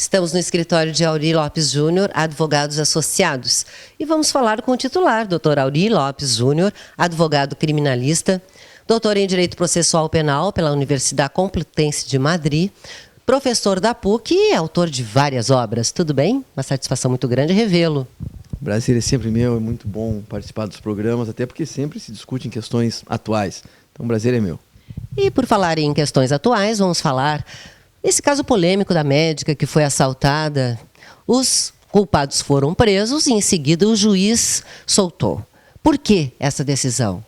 Estamos no escritório de Auri Lopes Júnior, advogados associados. E vamos falar com o titular, Dr. Auri Lopes Júnior, advogado criminalista, doutor em Direito Processual Penal pela Universidade Complutense de Madrid, professor da PUC e autor de várias obras. Tudo bem? Uma satisfação muito grande revê-lo. O prazer é sempre meu, é muito bom participar dos programas, até porque sempre se discute em questões atuais. Então o prazer é meu. E por falar em questões atuais, vamos falar desse caso polêmico da médica que foi assaltada. Os culpados foram presos e em seguida o juiz soltou. Por que essa decisão?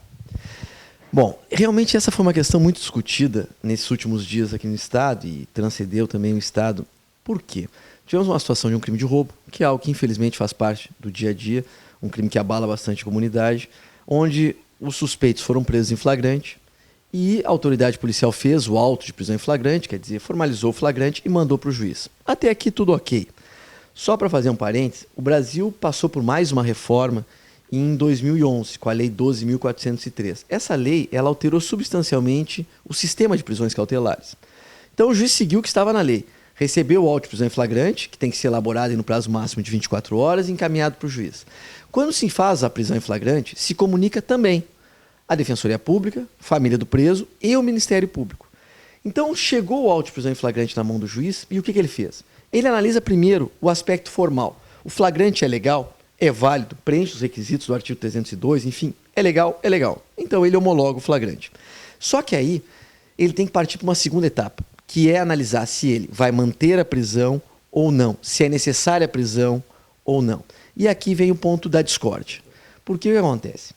Bom, realmente essa foi uma questão muito discutida nesses últimos dias aqui no Estado e transcendeu também o Estado. Por quê? Tivemos uma situação de um crime de roubo, que é algo que infelizmente faz parte do dia a dia, um crime que abala bastante a comunidade, onde os suspeitos foram presos em flagrante e a autoridade policial fez o auto de prisão em flagrante, quer dizer, formalizou o flagrante e mandou para o juiz. Até aqui tudo ok. Só para fazer um parênteses, o Brasil passou por mais uma reforma em 2011, com a Lei 12.403. Essa lei, ela alterou substancialmente o sistema de prisões cautelares. Então o juiz seguiu o que estava na lei. Recebeu o auto de prisão em flagrante, que tem que ser elaborado no prazo máximo de 24 horas e encaminhado para o juiz. Quando se faz a prisão em flagrante, se comunica também a Defensoria Pública, família do preso e o Ministério Público. Então chegou o auto de prisão em flagrante na mão do juiz e o que ele fez? Ele analisa primeiro o aspecto formal. O flagrante é legal? É válido? Preenche os requisitos do artigo 302, enfim, é legal? É legal. Então ele homologa o flagrante. Só que aí ele tem que partir para uma segunda etapa, que é analisar se ele vai manter a prisão ou não, se é necessária a prisão ou não. E aqui vem o ponto da discórdia. Porque o que acontece?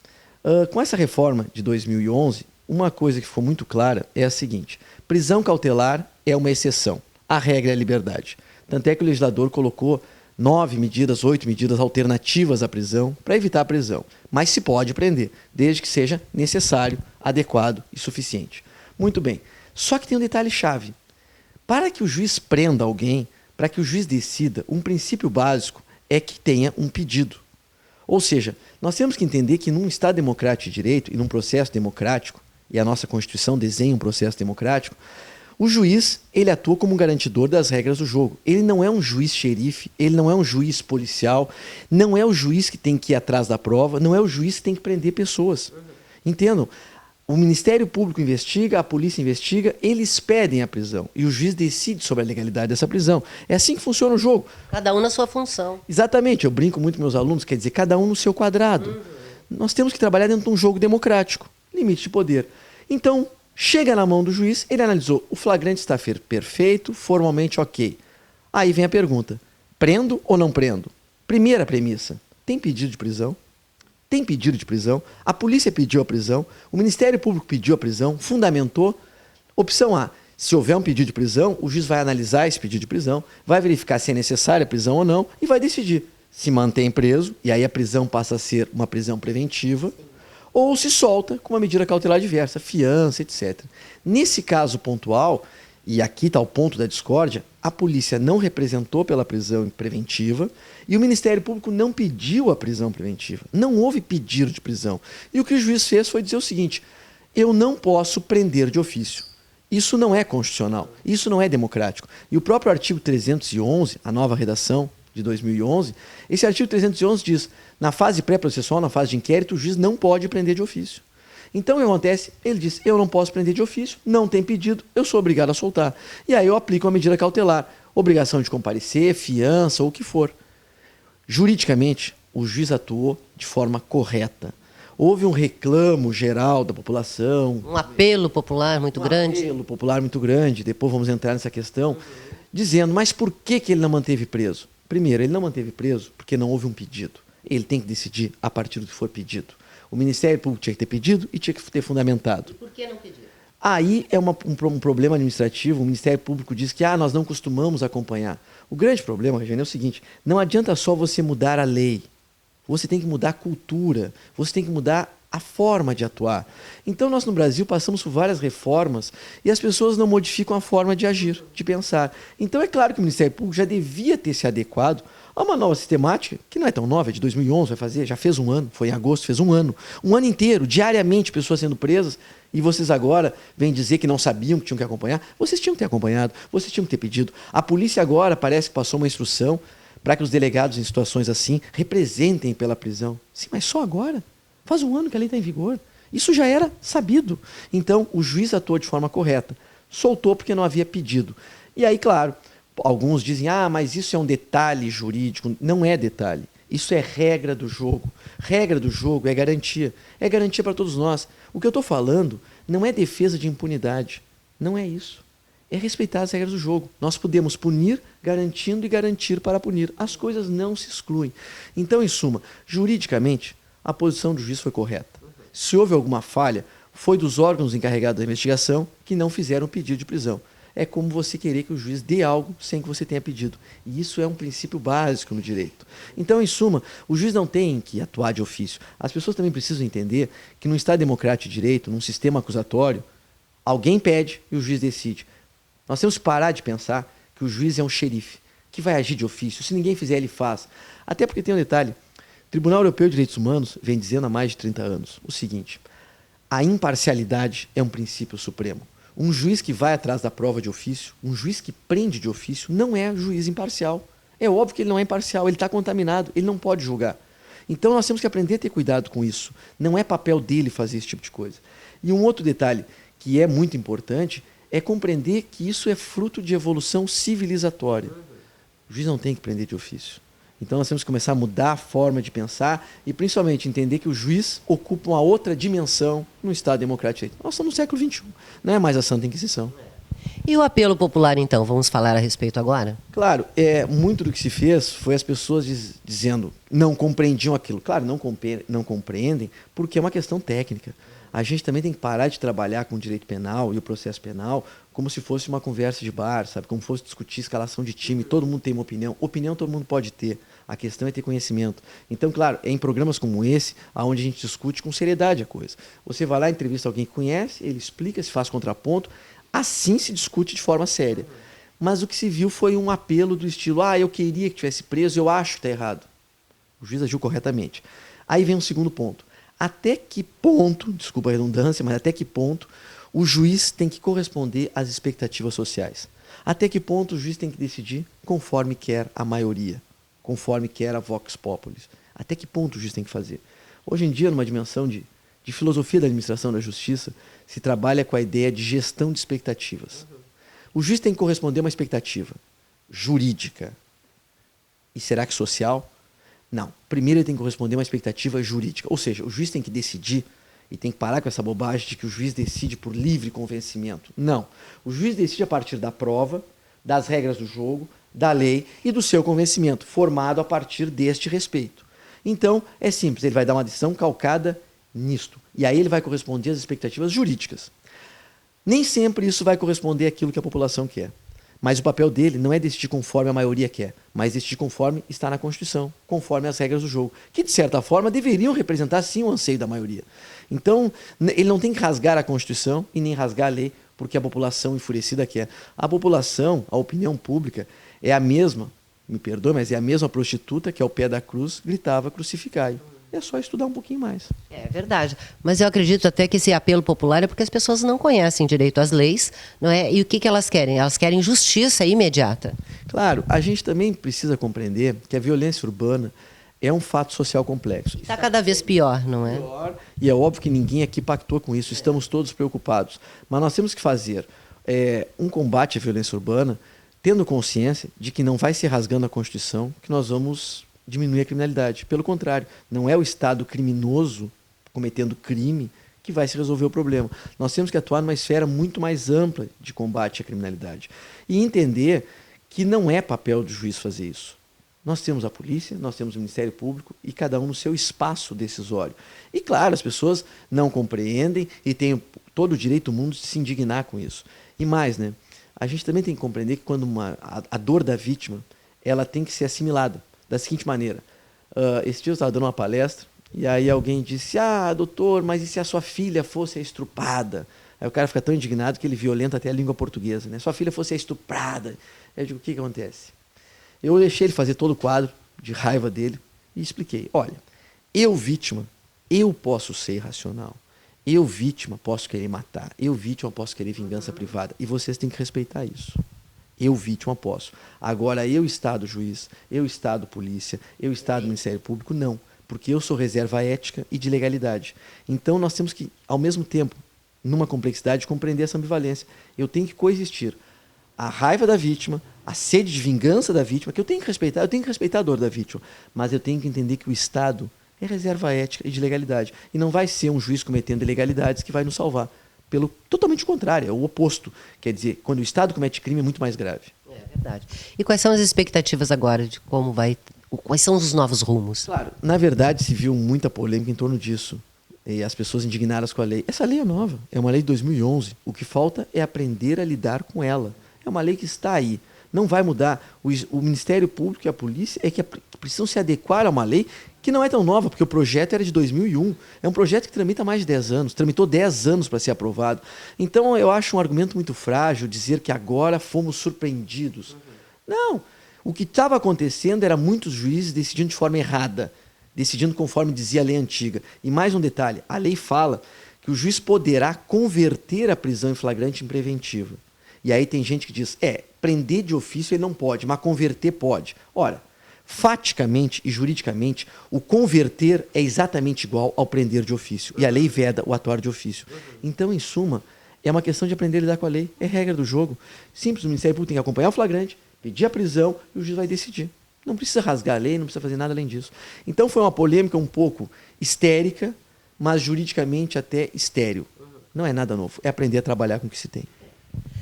Com essa reforma de 2011, uma coisa que ficou muito clara é a seguinte: prisão cautelar é uma exceção, a regra é a liberdade. Tanto é que o legislador colocou 8 medidas alternativas à prisão para evitar a prisão. Mas se pode prender, desde que seja necessário, adequado e suficiente. Muito bem, só que tem um detalhe-chave. Para que o juiz prenda alguém, para que o juiz decida, um princípio básico é que tenha um pedido. Ou seja, nós temos que entender que num Estado democrático de direito e num processo democrático, e a nossa Constituição desenha um processo democrático, o juiz, ele atua como um garantidor das regras do jogo. Ele não é um juiz xerife, ele não é um juiz policial, não é o juiz que tem que ir atrás da prova, não é o juiz que tem que prender pessoas. Entendam? O Ministério Público investiga, a polícia investiga, eles pedem a prisão e o juiz decide sobre a legalidade dessa prisão. É assim que funciona o jogo. Cada um na sua função. Exatamente, eu brinco muito com meus alunos, quer dizer, cada um no seu quadrado. Nós temos que trabalhar dentro de um jogo democrático, limite de poder. Então, chega na mão do juiz, ele analisou, o flagrante está perfeito, formalmente ok. Aí vem a pergunta, prendo ou não prendo? Primeira premissa, tem pedido de prisão? Tem pedido de prisão, a polícia pediu a prisão, o Ministério Público pediu a prisão, fundamentou. Opção A, se houver um pedido de prisão, o juiz vai analisar esse pedido de prisão, vai verificar se é necessária a prisão ou não e vai decidir se mantém preso, e aí a prisão passa a ser uma prisão preventiva, ou se solta com uma medida cautelar diversa, fiança, etc. Nesse caso pontual, e aqui está o ponto da discórdia, a polícia não representou pela prisão preventiva e o Ministério Público não pediu a prisão preventiva. Não houve pedido de prisão. E o que o juiz fez foi dizer o seguinte: eu não posso prender de ofício. Isso não é constitucional, isso não é democrático. E o próprio artigo 311, a nova redação de 2011, esse artigo 311 diz, na fase pré-processual, na fase de inquérito, o juiz não pode prender de ofício. Então o que acontece? Ele diz, eu não posso prender de ofício, não tem pedido, eu sou obrigado a soltar. E aí eu aplico uma medida cautelar, obrigação de comparecer, fiança ou o que for. Juridicamente, o juiz atuou de forma correta. Houve um reclamo geral da população. Um apelo popular muito grande. Um apelo popular muito grande, depois vamos entrar nessa questão, dizendo, mas por que ele não manteve preso? Primeiro, ele não manteve preso porque não houve um pedido. Ele tem que decidir a partir do que for pedido. O Ministério Público tinha que ter pedido e tinha que ter fundamentado. E por que não pediu? Aí é um problema administrativo, o Ministério Público diz que nós não costumamos acompanhar. O grande problema, Regiane, é o seguinte, não adianta só você mudar a lei, você tem que mudar a cultura, você tem que mudar a forma de atuar. Então nós no Brasil passamos por várias reformas e as pessoas não modificam a forma de agir, de pensar. Então é claro que o Ministério Público já devia ter se adequado Há uma nova sistemática, que não é tão nova, é de 2011, já fez um ano, foi em agosto, fez um ano. Um ano inteiro, diariamente, pessoas sendo presas, e vocês agora vêm dizer que não sabiam que tinham que acompanhar. Vocês tinham que ter acompanhado, vocês tinham que ter pedido. A polícia agora parece que passou uma instrução para que os delegados em situações assim representem pela prisão. Sim, mas só agora? Faz um ano que a lei está em vigor. Isso já era sabido. Então, o juiz atuou de forma correta. Soltou porque não havia pedido. E aí, claro, alguns dizem, mas isso é um detalhe jurídico. Não é detalhe. Isso é regra do jogo. Regra do jogo é garantia. É garantia para todos nós. O que eu estou falando não é defesa de impunidade. Não é isso. É respeitar as regras do jogo. Nós podemos punir garantindo e garantir para punir. As coisas não se excluem. Então, em suma, juridicamente, a posição do juiz foi correta. Se houve alguma falha, foi dos órgãos encarregados da investigação que não fizeram pedido de prisão. É como você querer que o juiz dê algo sem que você tenha pedido. E isso é um princípio básico no direito. Então, em suma, o juiz não tem que atuar de ofício. As pessoas também precisam entender que num Estado democrático de direito, num sistema acusatório, alguém pede e o juiz decide. Nós temos que parar de pensar que o juiz é um xerife, que vai agir de ofício. Se ninguém fizer, ele faz. Até porque tem um detalhe. O Tribunal Europeu de Direitos Humanos vem dizendo há mais de 30 anos o seguinte: a imparcialidade é um princípio supremo. Um juiz que vai atrás da prova de ofício, um juiz que prende de ofício, não é juiz imparcial. É óbvio que ele não é imparcial, ele está contaminado, ele não pode julgar. Então nós temos que aprender a ter cuidado com isso. Não é papel dele fazer esse tipo de coisa. E um outro detalhe que é muito importante é compreender que isso é fruto de evolução civilizatória. O juiz não tem que prender de ofício. Então nós temos que começar a mudar a forma de pensar e principalmente entender que o juiz ocupa uma outra dimensão no Estado democrático. Nós estamos no século XXI, não é mais a Santa Inquisição. E o apelo popular, então, vamos falar a respeito agora? Claro, muito do que se fez foi as pessoas dizendo não compreendiam aquilo. Claro, não compreendem porque é uma questão técnica. A gente também tem que parar de trabalhar com o direito penal e o processo penal como se fosse uma conversa de bar, sabe? Como fosse discutir escalação de time, todo mundo tem uma opinião. Opinião todo mundo pode ter. A questão é ter conhecimento. Então, claro, é em programas como esse onde a gente discute com seriedade a coisa. Você vai lá, entrevista alguém que conhece, ele explica, se faz contraponto, assim se discute de forma séria. Mas o que se viu foi um apelo do estilo, eu queria que tivesse preso, eu acho que está errado. O juiz agiu corretamente. Aí vem um segundo ponto. Até que ponto, desculpa a redundância, mas até que ponto o juiz tem que corresponder às expectativas sociais? Até que ponto o juiz tem que decidir conforme quer a maioria, conforme quer a vox populi? Até que ponto o juiz tem que fazer? Hoje em dia, numa dimensão de filosofia da administração da justiça, se trabalha com a ideia de gestão de expectativas. O juiz tem que corresponder a uma expectativa jurídica. E será que social? Não. Primeiro ele tem que corresponder a uma expectativa jurídica. Ou seja, o juiz tem que decidir e tem que parar com essa bobagem de que o juiz decide por livre convencimento. Não. O juiz decide a partir da prova, das regras do jogo, da lei e do seu convencimento, formado a partir deste respeito. Então, é simples, ele vai dar uma decisão calcada nisto. E aí ele vai corresponder às expectativas jurídicas. Nem sempre isso vai corresponder àquilo que a população quer. Mas o papel dele não é decidir conforme a maioria quer, mas decidir conforme está na Constituição, conforme as regras do jogo, que de certa forma deveriam representar sim o anseio da maioria. Então, ele não tem que rasgar a Constituição e nem rasgar a lei, porque a população enfurecida quer. A população, a opinião pública, é a mesma, me perdoe, mas é a mesma prostituta que ao pé da cruz gritava crucificai. É só estudar um pouquinho mais. É verdade. Mas eu acredito até que esse apelo popular é porque as pessoas não conhecem direito às leis, não é? E o que elas querem? Elas querem justiça imediata. Claro, a gente também precisa compreender que a violência urbana é um fato social complexo. Está cada vez pior, não é? Pior, e é óbvio que ninguém aqui pactou com isso, estamos todos preocupados. Mas nós temos que fazer um combate à violência urbana tendo consciência de que não vai ser rasgando a Constituição que nós vamos diminuir a criminalidade. Pelo contrário, não é o Estado criminoso cometendo crime que vai se resolver o problema. Nós temos que atuar numa esfera muito mais ampla de combate à criminalidade e entender que não é papel do juiz fazer isso. Nós temos a polícia, nós temos o Ministério Público e cada um no seu espaço decisório. E claro, as pessoas não compreendem e têm todo o direito do mundo de se indignar com isso. E mais, né? A gente também tem que compreender que quando a dor da vítima, ela tem que ser assimilada da seguinte maneira. Esse dia eu estava dando uma palestra e aí alguém disse, doutor, mas e se a sua filha fosse a estrupada? Aí o cara fica tão indignado que ele violenta até a língua portuguesa, né? Sua filha fosse a estuprada. Eu digo, o que acontece? Eu deixei ele fazer todo o quadro, de raiva dele e expliquei, olha, eu vítima, eu posso ser irracional. Eu vítima posso querer matar. Eu vítima posso querer vingança privada. E vocês têm que respeitar isso. Eu vítima posso. Agora eu Estado juiz, eu Estado polícia, eu Estado Ministério Público, não. Porque eu sou reserva ética e de legalidade. Então nós temos que, ao mesmo tempo, numa complexidade, compreender essa ambivalência. Eu tenho que coexistir a raiva da vítima, a sede de vingança da vítima, que eu tenho que respeitar a dor da vítima, mas eu tenho que entender que o Estado é reserva ética e de legalidade. E não vai ser um juiz cometendo ilegalidades que vai nos salvar. Pelo totalmente contrário, é o oposto. Quer dizer, quando o Estado comete crime é muito mais grave. É verdade. E quais são as expectativas agora de como vai... Quais são os novos rumos? Claro, na verdade se viu muita polêmica em torno disso. E as pessoas indignadas com a lei. Essa lei é nova, é uma lei de 2011. O que falta é aprender a lidar com ela. É uma lei que está aí. Não vai mudar. O Ministério Público e a polícia é que precisam se adequar a uma lei que não é tão nova, porque o projeto era de 2001. É um projeto que tramita há mais de 10 anos. Tramitou 10 anos para ser aprovado. Então, eu acho um argumento muito frágil dizer que agora fomos surpreendidos. Não. O que estava acontecendo era muitos juízes decidindo de forma errada, decidindo conforme dizia a lei antiga. E mais um detalhe, a lei fala que o juiz poderá converter a prisão em flagrante em preventiva. E aí tem gente que diz, prender de ofício ele não pode, mas converter pode. Ora, faticamente e juridicamente, o converter é exatamente igual ao prender de ofício. E a lei veda o atuar de ofício. Então, em suma, é uma questão de aprender a lidar com a lei. É regra do jogo. Simples, o Ministério Público tem que acompanhar o flagrante, pedir a prisão e o juiz vai decidir. Não precisa rasgar a lei, não precisa fazer nada além disso. Então foi uma polêmica um pouco histérica, mas juridicamente até estéril. Não é nada novo, é aprender a trabalhar com o que se tem.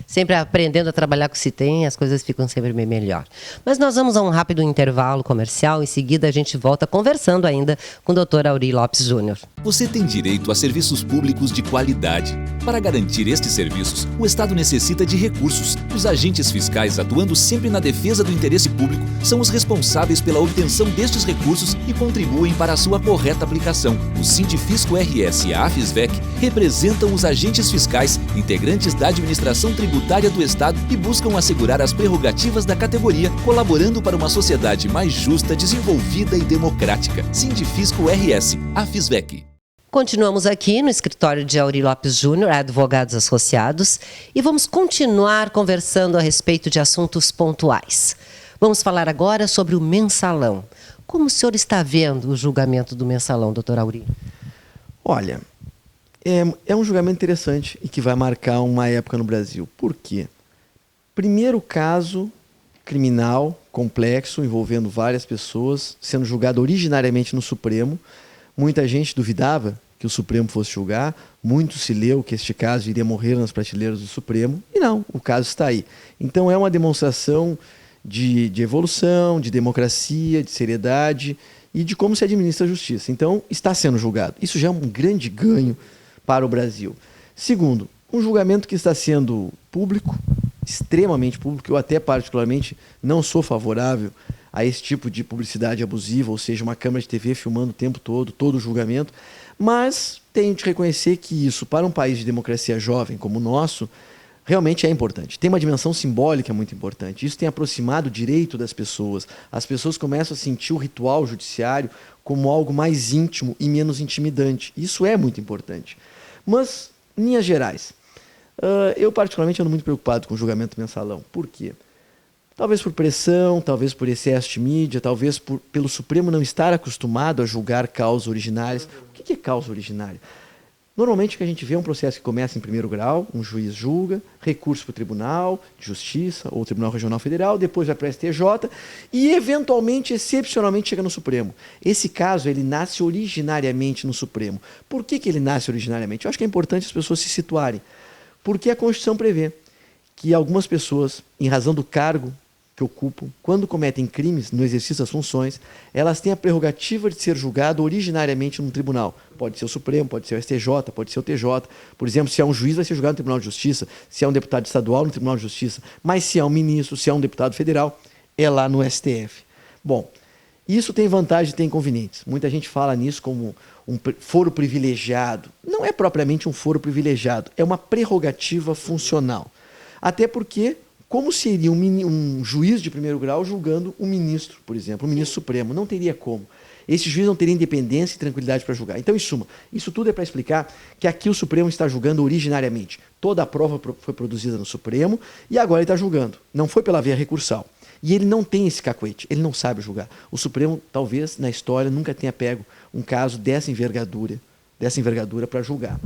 Sempre aprendendo a trabalhar com o que se tem, as coisas ficam sempre bem melhor. Mas nós vamos a um rápido intervalo comercial, em seguida a gente volta conversando ainda com o Dr. Aurí Lopes Júnior. Você tem direito a serviços públicos de qualidade. Para garantir estes serviços, o Estado necessita de recursos. Os agentes fiscais, atuando sempre na defesa do interesse público, são os responsáveis pela obtenção destes recursos e contribuem para a sua correta aplicação. O Sindifisco RS e a AFISVEC representam os agentes fiscais, integrantes da administração tributária do Estado e buscam assegurar as prerrogativas da categoria, colaborando para uma sociedade mais justa, desenvolvida e democrática. Sindifisco RS, AFISVEC. Continuamos aqui no escritório de Aurí Lopes Júnior, advogados associados, e vamos continuar conversando a respeito de assuntos pontuais. Vamos falar agora sobre o mensalão. Como o senhor está vendo o julgamento do mensalão, doutor Aurí? Olha, é um julgamento interessante e que vai marcar uma época no Brasil. Por quê? Primeiro caso criminal, complexo, envolvendo várias pessoas, sendo julgado originariamente no Supremo. Muita gente duvidava que o Supremo fosse julgar, muito se leu que este caso iria morrer nas prateleiras do Supremo, e não, o caso está aí. Então é uma demonstração de evolução, de democracia, de seriedade e de como se administra a justiça. Então está sendo julgado. Isso já é um grande ganho para o Brasil. Segundo, um julgamento que está sendo público, extremamente público, eu até particularmente não sou favorável a esse tipo de publicidade abusiva, ou seja, uma câmera de TV filmando o tempo todo o julgamento, mas tenho de reconhecer que isso, para um país de democracia jovem como o nosso, realmente é importante. Tem uma dimensão simbólica muito importante. Isso tem aproximado o direito das pessoas. As pessoas começam a sentir o ritual judiciário como algo mais íntimo e menos intimidante. Isso é muito importante. Mas, em linhas gerais, eu particularmente ando muito preocupado com o julgamento mensalão. Por quê? Talvez por pressão, talvez por excesso de mídia, talvez pelo Supremo não estar acostumado a julgar causas originárias. O que é causa originária? Normalmente o que a gente vê é um processo que começa em primeiro grau, um juiz julga, recurso para o Tribunal de Justiça ou Tribunal Regional Federal, depois vai para o STJ e eventualmente, excepcionalmente, chega no Supremo. Esse caso, ele nasce originariamente no Supremo. Por que ele nasce originariamente? Eu acho que é importante as pessoas se situarem. Porque a Constituição prevê que algumas pessoas, em razão do cargo que ocupam, quando cometem crimes no exercício das funções, elas têm a prerrogativa de ser julgado originariamente num tribunal. Pode ser o Supremo, pode ser o STJ, pode ser o TJ. Por exemplo, se é um juiz, vai ser julgado no Tribunal de Justiça. Se é um deputado estadual, no Tribunal de Justiça. Mas se é um ministro, se é um deputado federal, é lá no STF. Bom, isso tem vantagens e tem inconvenientes. Muita gente fala nisso como um foro privilegiado. Não é propriamente um foro privilegiado, é uma prerrogativa funcional. Até porque, como seria um juiz de primeiro grau julgando um ministro, por exemplo, um ministro supremo? Não teria como. Esse juiz não teria independência e tranquilidade para julgar. Então, em suma, isso tudo é para explicar que aqui o Supremo está julgando originariamente. Toda a prova foi produzida no Supremo e agora ele está julgando. Não foi pela via recursal. E ele não tem esse cacuete, ele não sabe julgar. O Supremo, talvez, na história, nunca tenha pego um caso dessa envergadura para julgar.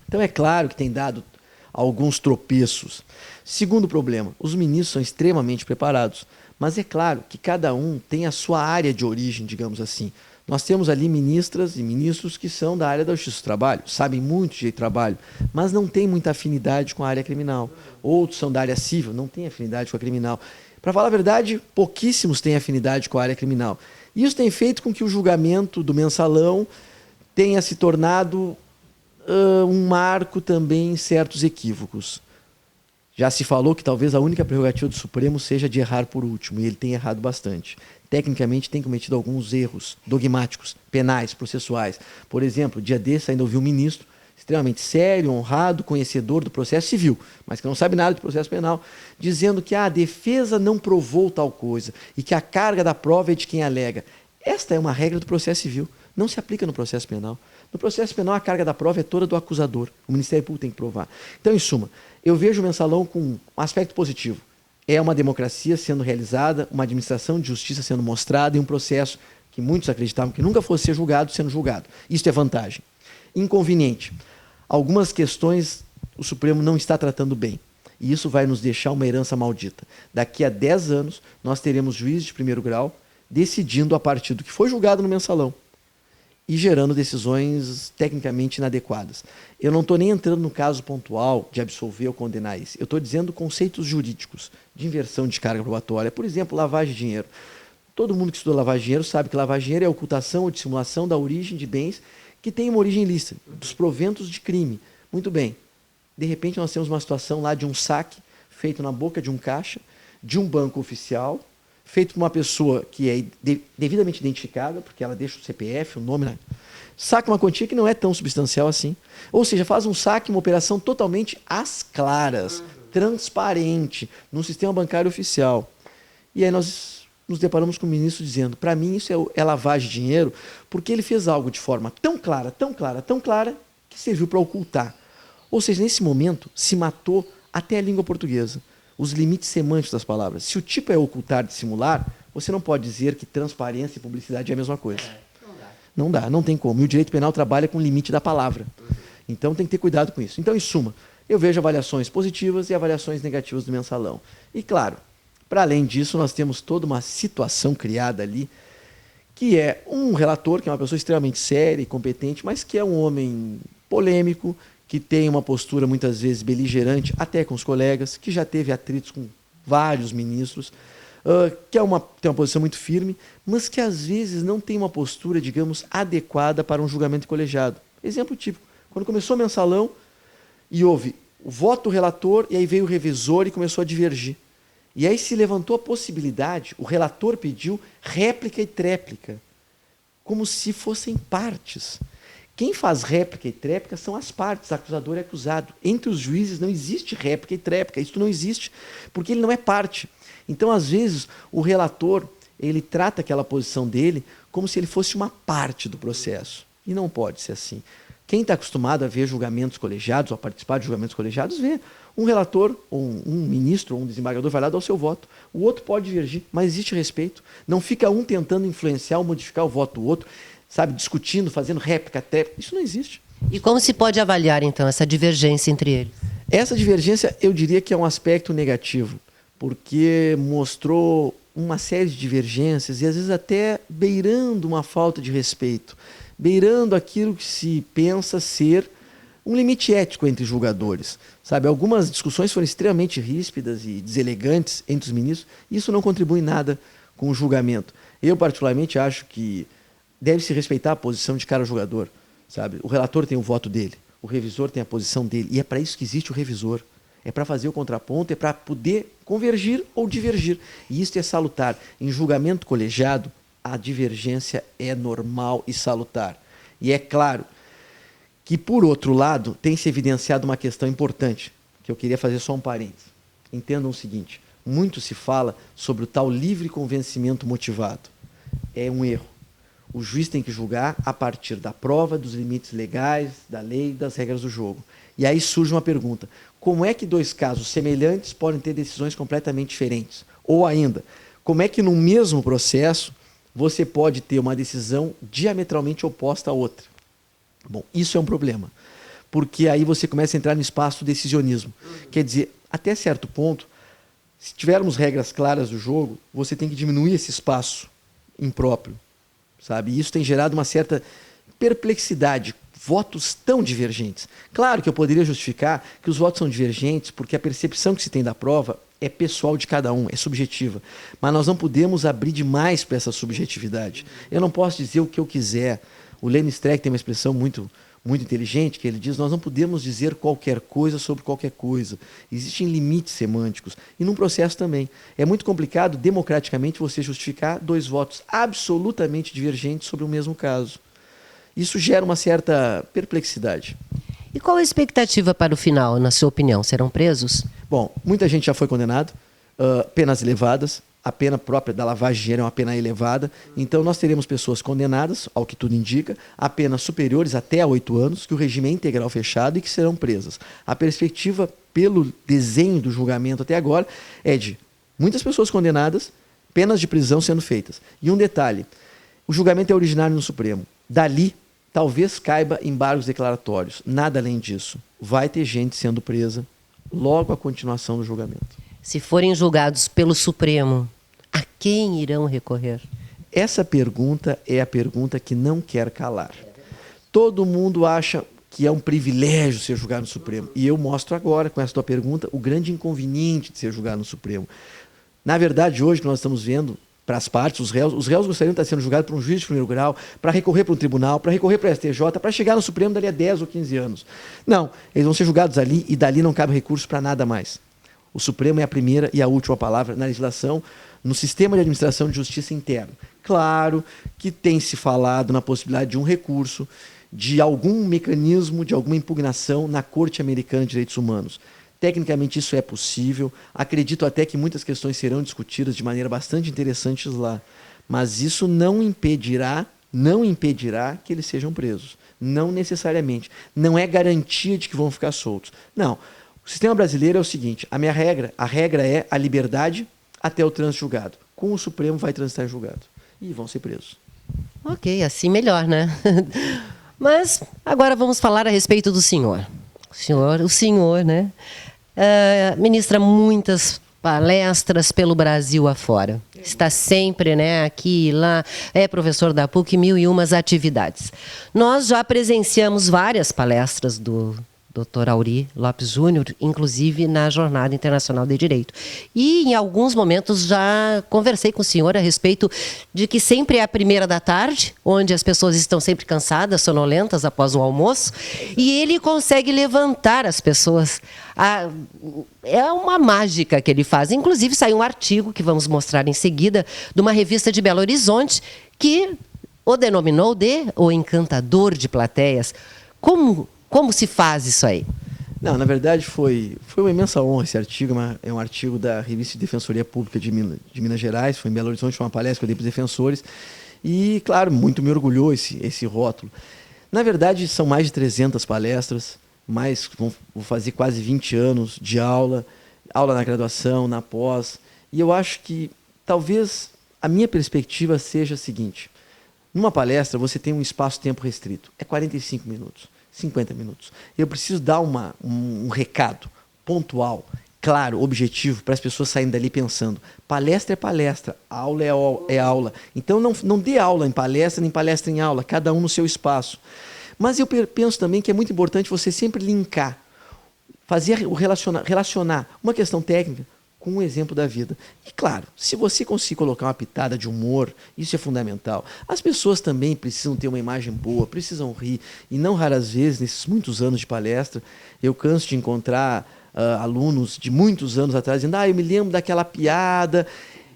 Então, é claro que tem dado alguns tropeços. Segundo problema, os ministros são extremamente preparados, mas é claro que cada um tem a sua área de origem, digamos assim. Nós temos ali ministras e ministros que são da área da Justiça do Trabalho, sabem muito de trabalho, mas não têm muita afinidade com a área criminal. Outros são da área civil, não têm afinidade com a criminal. Para falar a verdade, pouquíssimos têm afinidade com a área criminal. Isso tem feito com que o julgamento do mensalão tenha se tornado um marco também em certos equívocos. Já se falou que talvez a única prerrogativa do Supremo seja de errar por último, e ele tem errado bastante. Tecnicamente tem cometido alguns erros dogmáticos, penais, processuais. Por exemplo, dia desse ainda ouvi um ministro extremamente sério, honrado, conhecedor do processo civil, mas que não sabe nada de processo penal, dizendo que a defesa não provou tal coisa e que a carga da prova é de quem alega. Esta é uma regra do processo civil, não se aplica no processo penal. No processo penal, a carga da prova é toda do acusador. O Ministério Público tem que provar. Então, em suma, eu vejo o mensalão com um aspecto positivo. É uma democracia sendo realizada, uma administração de justiça sendo mostrada e um processo que muitos acreditavam que nunca fosse ser julgado, sendo julgado. Isso é vantagem. Inconveniente. Algumas questões o Supremo não está tratando bem. E isso vai nos deixar uma herança maldita. Daqui a 10 anos, nós teremos juízes de primeiro grau decidindo a partir do que foi julgado no mensalão e gerando decisões tecnicamente inadequadas. Eu não estou nem entrando no caso pontual de absolver ou condenar isso. Eu estou dizendo conceitos jurídicos de inversão de carga probatória. Por exemplo, lavagem de dinheiro. Todo mundo que estudou lavagem de dinheiro sabe que lavagem de dinheiro é a ocultação ou dissimulação da origem de bens que têm uma origem ilícita, dos proventos de crime. Muito bem. De repente nós temos uma situação lá de um saque feito na boca de um caixa, de um banco oficial, feito por uma pessoa que é devidamente identificada, porque ela deixa o CPF, o nome, né? Saca uma quantia que não é tão substancial assim. Ou seja, faz um saque, uma operação totalmente às claras, transparente, no sistema bancário oficial. E aí nós nos deparamos com o ministro dizendo, para mim isso é lavagem de dinheiro, porque ele fez algo de forma tão clara, tão clara, tão clara, que serviu para ocultar. Ou seja, nesse momento se matou até a língua portuguesa. Os limites semânticos das palavras. Se o tipo é ocultar, dissimular, você não pode dizer que transparência e publicidade é a mesma coisa. Não dá, não tem como. E o direito penal trabalha com o limite da palavra. Então tem que ter cuidado com isso. Então, em suma, eu vejo avaliações positivas e avaliações negativas do mensalão. E, claro, para além disso, nós temos toda uma situação criada ali, que é um relator, que é uma pessoa extremamente séria e competente, mas que é um homem polêmico, que tem uma postura muitas vezes beligerante, até com os colegas, que já teve atritos com vários ministros, que tem uma posição muito firme, mas que às vezes não tem uma postura, digamos, adequada para um julgamento colegiado. Exemplo típico, quando começou o mensalão e houve o voto do relator e aí veio o revisor e começou a divergir. E aí se levantou a possibilidade, o relator pediu réplica e tréplica, como se fossem partes. Quem faz réplica e tréplica são as partes, acusador e acusado. Entre os juízes não existe réplica e tréplica, isso não existe, porque ele não é parte. Então, às vezes, o relator, ele trata aquela posição dele como se ele fosse uma parte do processo. E não pode ser assim. Quem está acostumado a ver julgamentos colegiados, ou a participar de julgamentos colegiados, vê um relator, ou um ministro, ou um desembargador vai lá dar o seu voto. O outro pode divergir, mas existe respeito. Não fica um tentando influenciar ou modificar o voto do outro, sabe, discutindo, fazendo réplica até. Isso não existe. E como se pode avaliar, então, essa divergência entre eles? Essa divergência, eu diria que é um aspecto negativo, porque mostrou uma série de divergências e, às vezes, até beirando uma falta de respeito, beirando aquilo que se pensa ser um limite ético entre julgadores. Sabe, algumas discussões foram extremamente ríspidas e deselegantes entre os ministros, e isso não contribui em nada com o julgamento. Eu, particularmente, acho que deve-se respeitar a posição de cada julgador, sabe? O relator tem o voto dele, o revisor tem a posição dele, e é para isso que existe o revisor. É para fazer o contraponto, é para poder convergir ou divergir. E isso é salutar. Em julgamento colegiado, a divergência é normal e salutar. E é claro que, por outro lado, tem se evidenciado uma questão importante, que eu queria fazer só um parênteses. Entendam o seguinte, muito se fala sobre o tal livre convencimento motivado. É um erro. O juiz tem que julgar a partir da prova, dos limites legais, da lei, das regras do jogo. E aí surge uma pergunta: como é que dois casos semelhantes podem ter decisões completamente diferentes? Ou ainda, como é que no mesmo processo você pode ter uma decisão diametralmente oposta à outra? Bom, isso é um problema, porque aí você começa a entrar no espaço do decisionismo. Quer dizer, até certo ponto, se tivermos regras claras do jogo, você tem que diminuir esse espaço impróprio, sabe? E isso tem gerado uma certa perplexidade, votos tão divergentes. Claro que eu poderia justificar que os votos são divergentes porque a percepção que se tem da prova é pessoal de cada um, é subjetiva. Mas nós não podemos abrir demais para essa subjetividade. Eu não posso dizer o que eu quiser. O Lenny Streck tem uma expressão muito inteligente, que ele diz: nós não podemos dizer qualquer coisa sobre qualquer coisa. Existem limites semânticos. E num processo também. É muito complicado, democraticamente, você justificar dois votos absolutamente divergentes sobre o mesmo caso. Isso gera uma certa perplexidade. E qual a expectativa para o final, na sua opinião? Serão presos? Bom, muita gente já foi condenado, penas elevadas. A pena própria da lavagem de dinheiro é uma pena elevada. Então, nós teremos pessoas condenadas, ao que tudo indica, a penas superiores até a 8 anos, que o regime é integral fechado e que serão presas. A perspectiva, pelo desenho do julgamento até agora, é de muitas pessoas condenadas, penas de prisão sendo feitas. E um detalhe: o julgamento é originário no Supremo. Dali, talvez caiba embargos declaratórios. Nada além disso. Vai ter gente sendo presa logo à continuação do julgamento. Se forem julgados pelo Supremo, a quem irão recorrer? Essa pergunta é a pergunta que não quer calar. Todo mundo acha que é um privilégio ser julgado no Supremo. E eu mostro agora, com essa tua pergunta, o grande inconveniente de ser julgado no Supremo. Na verdade, hoje, que nós estamos vendo, para as partes, os réus gostariam de estar sendo julgados por um juiz de primeiro grau, para recorrer para um tribunal, para recorrer para o STJ, para chegar no Supremo dali a 10 ou 15 anos. Não, eles vão ser julgados ali e dali não cabe recurso para nada mais. O Supremo é a primeira e a última palavra na legislação, no sistema de administração de justiça interno. Claro que tem se falado na possibilidade de um recurso, de algum mecanismo, de alguma impugnação na Corte Americana de Direitos Humanos. Tecnicamente isso é possível, acredito até que muitas questões serão discutidas de maneira bastante interessante lá, mas isso não impedirá que eles sejam presos. Não necessariamente. Não é garantia de que vão ficar soltos. Não. O sistema brasileiro é o seguinte: a regra é a liberdade até o trânsito julgado. Com o Supremo vai transitar em julgado. E vão ser presos. Ok, assim melhor, né? Mas agora vamos falar a respeito do senhor. O senhor, né? Ministra muitas palestras pelo Brasil afora. Está sempre, né, aqui e lá, é professor da PUC, 1001 atividades. Nós já presenciamos várias palestras do Dr. Aury Lopes Júnior, inclusive na Jornada Internacional de Direito. E em alguns momentos já conversei com o senhor a respeito de que sempre é a primeira da tarde, onde as pessoas estão sempre cansadas, sonolentas após o almoço, e ele consegue levantar as pessoas. É uma mágica que ele faz. Inclusive saiu um artigo que vamos mostrar em seguida, de uma revista de Belo Horizonte, que o denominou de O Encantador de Plateias. Como se faz isso aí? Não, na verdade foi uma imensa honra esse artigo. É um artigo da Revista de Defensoria Pública de Minas Gerais. Foi em Belo Horizonte, foi uma palestra que eu dei para os defensores. E, claro, muito me orgulhou esse rótulo. Na verdade, são mais de 300 palestras, vou fazer quase 20 anos de aula na graduação, na pós. E eu acho que talvez a minha perspectiva seja a seguinte: numa palestra você tem um espaço-tempo restrito, é 45 minutos. 50 minutos. Eu preciso dar um recado pontual, claro, objetivo, para as pessoas saírem dali pensando: palestra é palestra, aula é aula. Então não dê aula em palestra, nem palestra em aula, cada um no seu espaço. Mas eu penso também que é muito importante você sempre linkar, relacionar uma questão técnica com um exemplo da vida. E claro, se você conseguir colocar uma pitada de humor, isso é fundamental. As pessoas também precisam ter uma imagem boa, precisam rir, e não raras vezes, nesses muitos anos de palestra, eu canso de encontrar alunos de muitos anos atrás dizendo: eu me lembro daquela piada,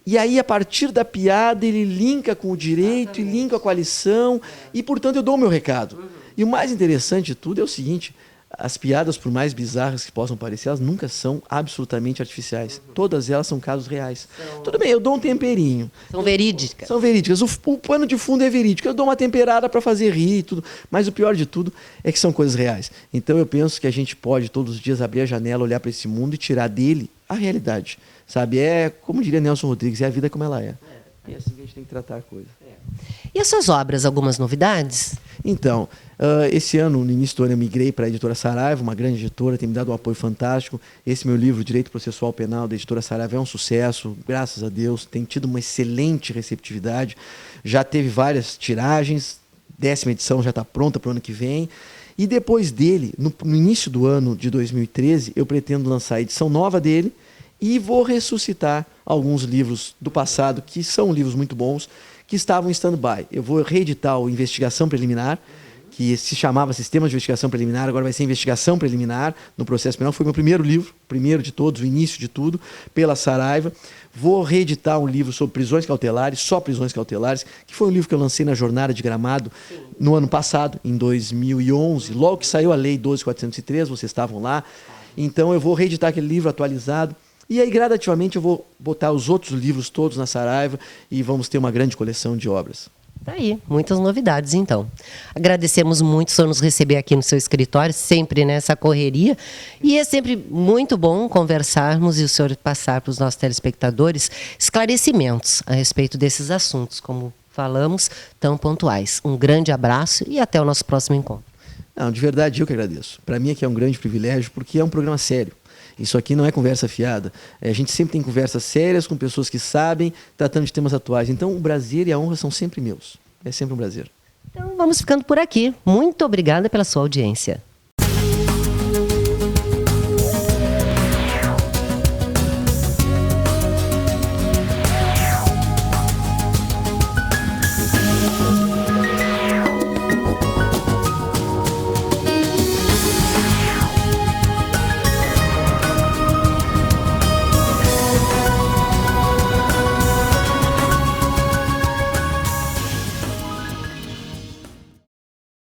e aí a partir da piada ele linka com o direito, e linka com a lição, e portanto eu dou o meu recado. E o mais interessante de tudo é o seguinte: as piadas, por mais bizarras que possam parecer, elas nunca são absolutamente artificiais. Todas elas são casos reais. Tudo bem, eu dou um temperinho. São verídicas. São verídicas. O pano de fundo é verídico. Eu dou uma temperada para fazer rir e tudo. Mas o pior de tudo é que são coisas reais. Então eu penso que a gente pode todos os dias abrir a janela, olhar para esse mundo e tirar dele a realidade. Sabe? É, como diria Nelson Rodrigues, é a vida como ela é. E é assim que a gente tem que tratar a coisa. E as suas obras, algumas novidades? Então, esse ano, no início do ano, eu migrei para a editora Saraiva, uma grande editora, tem me dado um apoio fantástico. Esse meu livro, Direito Processual Penal, da editora Saraiva, é um sucesso, graças a Deus, tem tido uma excelente receptividade. Já teve várias tiragens, 10ª edição já está pronta para o ano que vem. E depois dele, no início do ano de 2013, eu pretendo lançar a edição nova dele e vou ressuscitar alguns livros do passado, que são livros muito bons, que estavam em stand-by. Eu vou reeditar o Investigação Preliminar, que se chamava Sistema de Investigação Preliminar, agora vai ser Investigação Preliminar no processo penal. Foi meu primeiro livro, primeiro de todos, o início de tudo, pela Saraiva. Vou reeditar um livro sobre prisões cautelares, só prisões cautelares, que foi um livro que eu lancei na Jornada de Gramado no ano passado, em 2011. Logo que saiu a Lei 12.403, vocês estavam lá. Então eu vou reeditar aquele livro atualizado. E aí, gradativamente, eu vou botar os outros livros todos na Saraiva e vamos ter uma grande coleção de obras. Tá aí, muitas novidades, então. Agradecemos muito o senhor nos receber aqui no seu escritório, sempre nessa correria. E é sempre muito bom conversarmos e o senhor passar para os nossos telespectadores esclarecimentos a respeito desses assuntos, como falamos, tão pontuais. Um grande abraço e até o nosso próximo encontro. Não, de verdade, eu que agradeço. Para mim aqui é um grande privilégio, porque é um programa sério. Isso aqui não é conversa fiada. A gente sempre tem conversas sérias com pessoas que sabem, tratando de temas atuais. Então, o prazer e a honra são sempre meus. É sempre um prazer. Então, vamos ficando por aqui. Muito obrigada pela sua audiência.